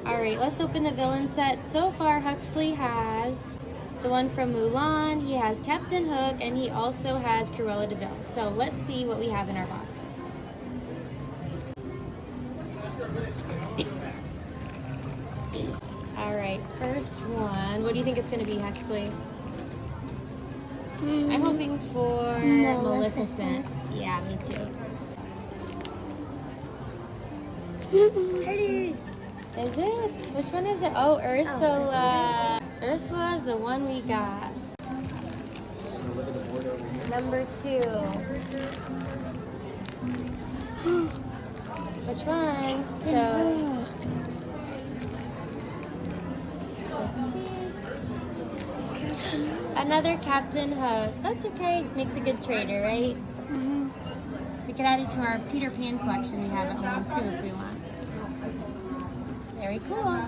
Alright, let's open the villain set. So far, Huxley has the one from Mulan, he has Captain Hook, and he also has Cruella de Vil. So let's see what we have in our box. Alright, first one. What do you think it's going to be, Huxley? I'm hoping for Maleficent. Yeah, me too. Is it? Which one is it? Oh, Ursula. Ursula's the one we got. Number 2. Which one? So, another Captain Hook. That's okay. Makes a good trader, right? Mm-hmm. We could add it to our Peter Pan collection we have at home too if we want. Very cool.